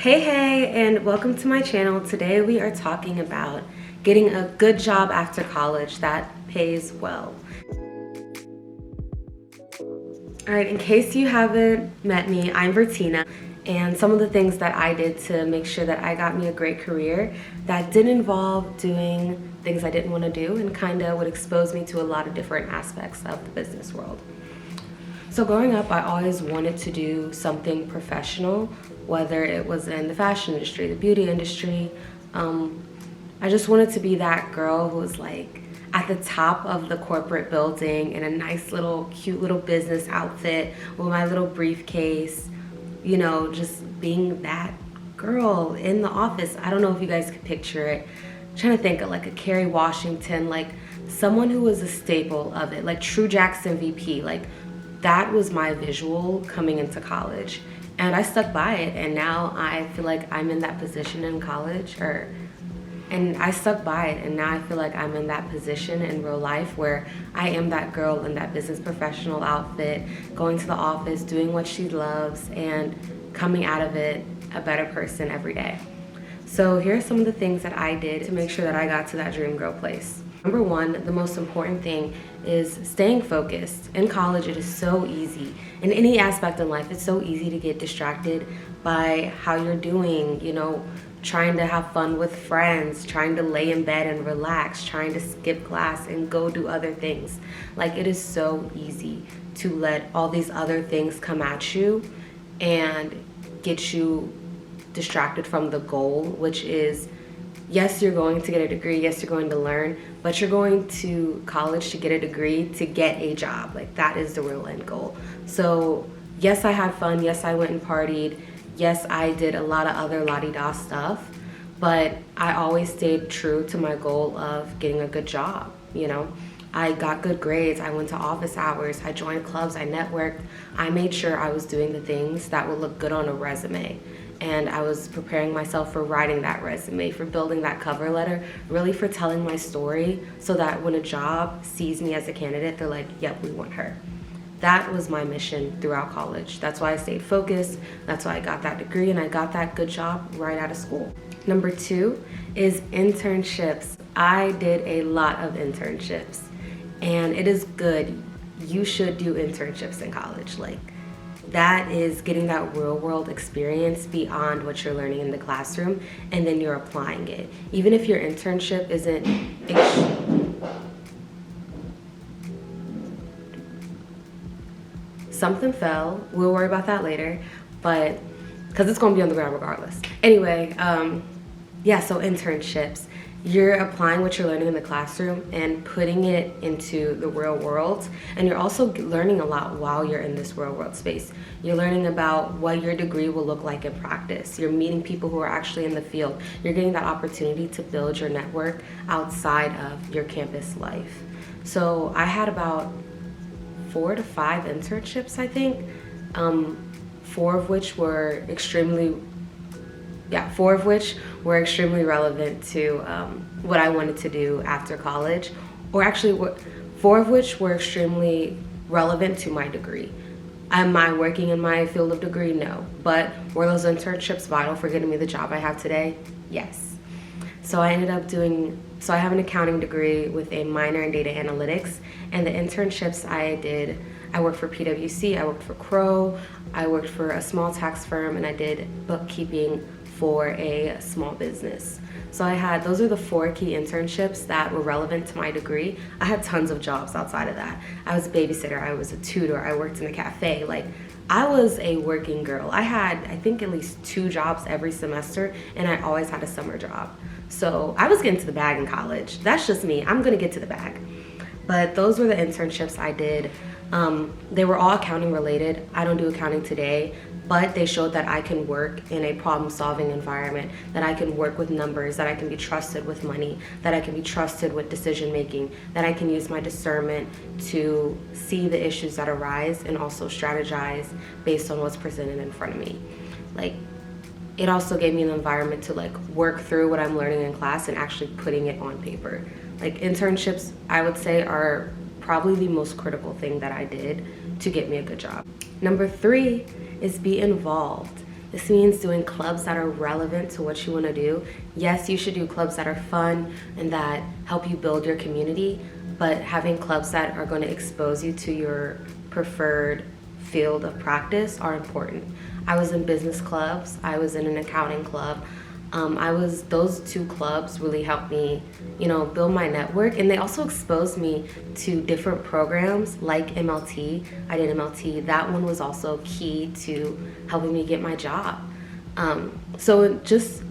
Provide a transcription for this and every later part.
Hey, and welcome to my channel. Today we are talking about getting a good job after college that pays well. Alright, in case you haven't met me, I'm Bertina, and some of the things that I did to make sure that I got me a great career that didn't involve doing things I didn't want to do and kind of would expose me to a lot of different aspects of the business world. So growing up, I always wanted to do something professional, whether it was in the fashion industry, the beauty industry. I just wanted to be that girl who was like at the top of the corporate building in a nice little, cute little business outfit with my little briefcase, you know, just being that girl in the office. I don't know if you guys could picture it. I'm trying to think of like a Kerry Washington, like someone who was a staple of it, like True Jackson VP, like that was my visual coming into college. And I stuck by it, and now I feel like I'm in that position in college, and I stuck by it, and now I feel like I'm in that position in real life where I am that girl in that business professional outfit, going to the office, doing what she loves, and coming out of it a better person every day. So here are some of the things that I did to make sure that I got to that dream girl place. Number one, the most important thing is staying focused. In college, it is so easy. In any aspect in life, it's so easy to get distracted by how you're doing, you know, trying to have fun with friends, trying to lay in bed and relax, trying to skip class and go do other things. Like, it is so easy to let all these other things come at you and get you distracted from the goal, which is, yes, you're going to get a degree, yes, you're going to learn, but you're going to college to get a degree, to get a job. Like, that is the real end goal. So yes, I had fun, yes, I went and partied, yes, I did a lot of other la-di-da stuff, but I always stayed true to my goal of getting a good job, you know? I got good grades, I went to office hours, I joined clubs, I networked. I made sure I was doing the things that would look good on a resume. And I was preparing myself for writing that resume, for building that cover letter, really for telling my story so that when a job sees me as a candidate, they're like, yep, we want her. That was my mission throughout college. That's why I stayed focused. That's why I got that degree and I got that good job right out of school. Number two is internships. I did a lot of internships, and it is good. You should do internships in college. Like, that is getting that real world experience beyond what you're learning in the classroom, and then you're applying it. Even if your internship isn't something fell, we'll worry about that later, but because it's going to be on the ground regardless. Anyway, yeah, so internships. You're applying what you're learning in the classroom and putting it into the real world. And you're also learning a lot while you're in this real world space. You're learning about what your degree will look like in practice. You're meeting people who are actually in the field. You're getting that opportunity to build your network outside of your campus life. So I had about 4 to 5 internships, I think, 4 of which were extremely relevant to what I wanted to do after college, or actually 4 of which were extremely relevant to my degree. Am I working in my field of degree? No. But were those internships vital for getting me the job I have today? Yes. So I have an accounting degree with a minor in data analytics, and the internships I did, I worked for PwC, I worked for Crow, I worked for a small tax firm, and I did bookkeeping for a small business. So those are the 4 key internships that were relevant to my degree. I had tons of jobs outside of that. I was a babysitter, I was a tutor, I worked in a cafe. Like, I was a working girl. I had, I think, at least 2 jobs every semester, and I always had a summer job. So I was getting to the bag in college. That's just me. I'm gonna get to the bag. But those were the internships I did. They were all accounting related. I don't do accounting today, but they showed that I can work in a problem-solving environment, that I can work with numbers, that I can be trusted with money, that I can be trusted with decision-making, that I can use my discernment to see the issues that arise and also strategize based on what's presented in front of me. Like, it also gave me an environment to like work through what I'm learning in class and actually putting it on paper. Like, internships, I would say, are probably the most critical thing that I did to get me a good job. Number 3 is be involved. This means doing clubs that are relevant to what you want to do. Yes, you should do clubs that are fun and that help you build your community, but having clubs that are going to expose you to your preferred field of practice are important. I was in business clubs, I was in an accounting club. Those two clubs really helped me, build my network, and they also exposed me to different programs like MLT. I did MLT. That one was also key to helping me get my job. So just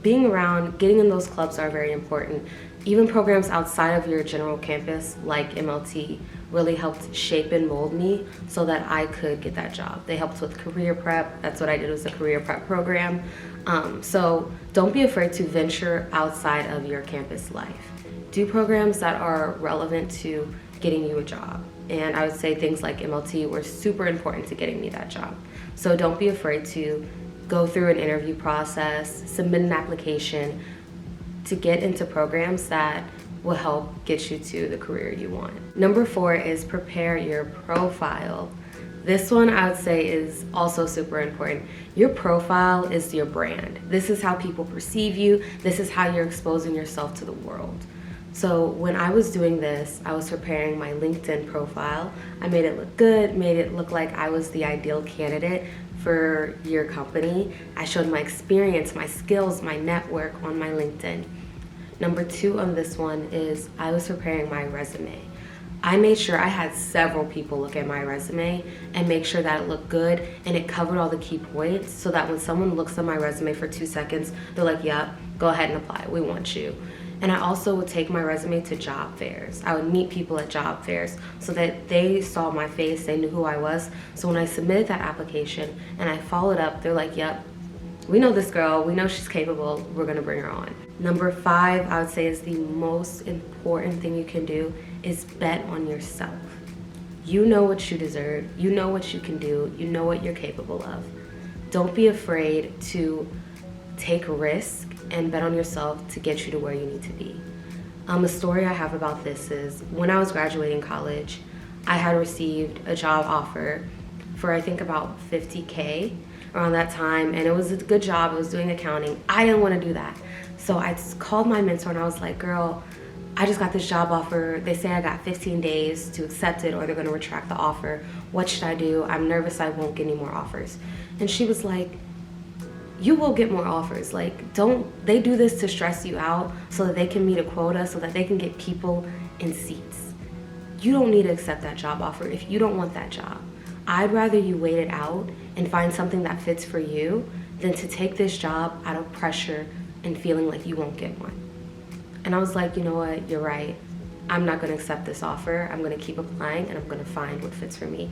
being around, getting in those clubs are very important. Even programs outside of your general campus like MLT really helped shape and mold me so that I could get that job. They helped with career prep. That's what I did, was a career prep program. So don't be afraid to venture outside of your campus life. Do programs that are relevant to getting you a job. And I would say things like MLT were super important to getting me that job. So don't be afraid to go through an interview process, submit an application to get into programs that will help get you to the career you want. Number 4 is prepare your profile. This one I would say is also super important. Your profile is your brand. This is how people perceive you. This is how you're exposing yourself to the world. So when I was doing this, I was preparing my LinkedIn profile. I made it look good, made it look like I was the ideal candidate for your company. I showed my experience, my skills, my network on my LinkedIn. Number 2 on this one is I was preparing my resume. I made sure I had several people look at my resume and make sure that it looked good and it covered all the key points, so that when someone looks at my resume for 2 seconds, they're like, yeah, go ahead and apply, we want you. And I also would take my resume to job fairs. I would meet people at job fairs so that they saw my face, they knew who I was. So when I submitted that application and I followed up, they're like, yep, we know this girl, we know she's capable, we're gonna bring her on. Number 5, I would say, is the most important thing you can do is bet on yourself. You know what you deserve, you know what you can do, you know what you're capable of. Don't be afraid to take a risk and bet on yourself to get you to where you need to be. A story I have about this is when I was graduating college, I had received a job offer for I think about $50K around that time, and it was a good job. I was doing accounting. I didn't want to do that. So I called my mentor and I was like, girl, I just got this job offer. They say I got 15 days to accept it or they're going to retract the offer. What should I do? I'm nervous I won't get any more offers. And she was like, you will get more offers. Like, they do this to stress you out so that they can meet a quota, so that they can get people in seats. You don't need to accept that job offer if you don't want that job. I'd rather you wait it out and find something that fits for you than to take this job out of pressure and feeling like you won't get one. And I was like, you know what, you're right. I'm not gonna accept this offer. I'm gonna keep applying and I'm gonna find what fits for me.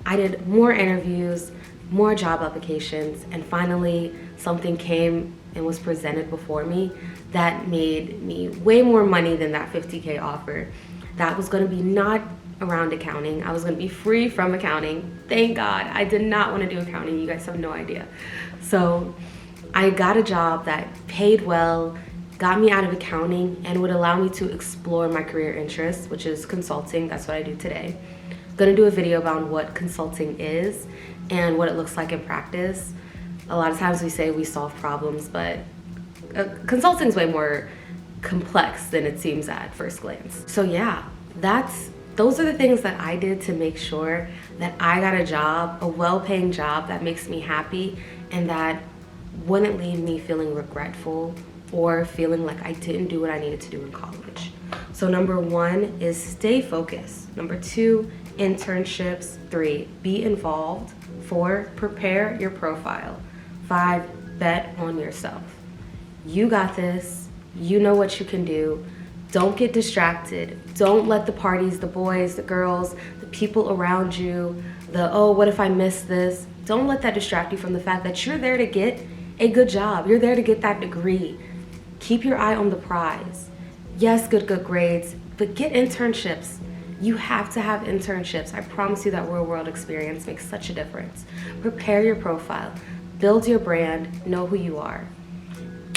I did more interviews, more job applications, and finally something came and was presented before me that made me way more money than that $50K offer. That was gonna be not around accounting. I was gonna be free from accounting. Thank God. I did not wanna do accounting. You guys have no idea. So I got a job that paid well, got me out of accounting, and would allow me to explore my career interests, which is consulting. That's what I do today. I'm gonna do a video about what consulting is and what it looks like in practice. A lot of times we say we solve problems, but consulting is way more complex than it seems at first glance. So yeah, those are the things that I did to make sure that I got a job, a well-paying job that makes me happy and that wouldn't leave me feeling regretful or feeling like I didn't do what I needed to do in college. So number 1 is stay focused. Number 2, internships. 3, be involved. 4, prepare your profile. 5, bet on yourself. You got this. You know what you can do. Don't get distracted. Don't let the parties, the boys, the girls, the people around you, oh, what if I miss this? Don't let that distract you from the fact that you're there to get a good job. You're there to get that degree. Keep your eye on the prize. Yes, good grades, but get internships. You have to have internships. I promise you that real-world experience makes such a difference. Prepare your profile. Build your brand. Know who you are.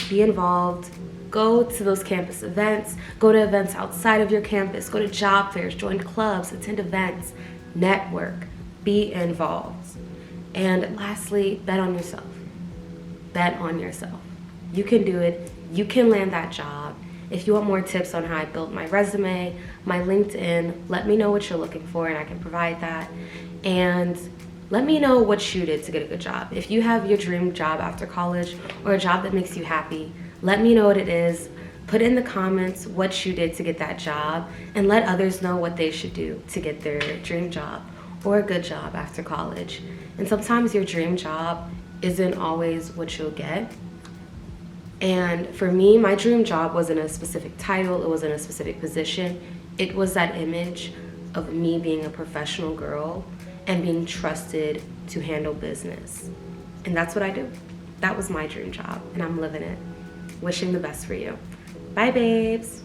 Be involved. Go to those campus events. Go to events outside of your campus. Go to job fairs. Join clubs. Attend events. Network. Be involved. And lastly, bet on yourself. bet on yourself. You can do it. You can land that job. If you want more tips on how I built my resume, my LinkedIn, let me know what you're looking for and I can provide that. And let me know what you did to get a good job. If you have your dream job after college or a job that makes you happy, let me know what it is. Put in the comments what you did to get that job and let others know what they should do to get their dream job or a good job after college. And sometimes your dream job isn't always what you'll get. And for me, my dream job wasn't a specific title, it wasn't a specific position. It was that image of me being a professional girl and being trusted to handle business. And that's what I do. That was my dream job, and I'm living it. Wishing the best for you. Bye, babes.